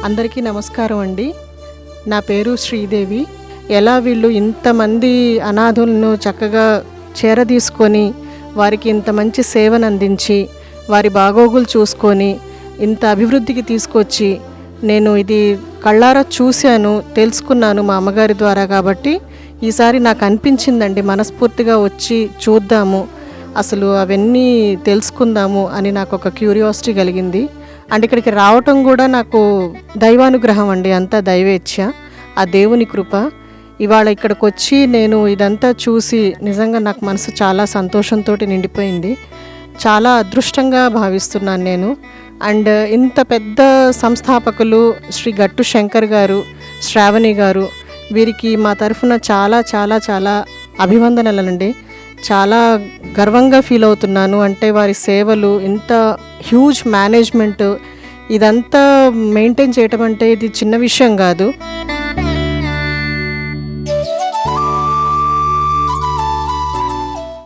అందరికీ నమస్కారం అండి. నా పేరు శ్రీదేవి. ఎలా వీళ్ళు ఇంతమంది అనాథులను చక్కగా చేరదీసుకొని వారికి ఇంత మంచి సేవను అందించి వారి బాగోగులు చూసుకొని ఇంత అభివృద్ధికి తీసుకొచ్చి నేను ఇది కళ్ళారా చూశాను, తెలుసుకున్నాను మా అమ్మగారి ద్వారా. కాబట్టి ఈసారి నాకు అనిపించిందండి, మనస్ఫూర్తిగా వచ్చి చూద్దాము, అసలు అవన్నీ తెలుసుకుందాము అని నాకు ఒక క్యూరియాసిటీ కలిగింది. అండ్ ఇక్కడికి రావటం కూడా నాకు దైవానుగ్రహం అండి, అంతా దైవేచ్ఛ, ఆ దేవుని కృప. ఇవాళ ఇక్కడికి వచ్చి నేను ఇదంతా చూసి నిజంగా నాకు మనసు చాలా సంతోషంతో నిండిపోయింది. చాలా అదృష్టంగా భావిస్తున్నాను నేను. అండ్ ఇంత పెద్ద సంస్థాపకులు శ్రీ గట్టు శంకర్ గారు, శ్రావణి గారు, వీరికి మా తరఫున చాలా చాలా చాలా అభివందనలండి. చాలా గర్వంగా ఫీల్ అవుతున్నాను. అంటే వారి సేవలు, ఇంత హ్యూజ్ మేనేజ్మెంట్, ఇదంతా మెయింటైన్ చేయటం అంటే ఇది చిన్న విషయం కాదు.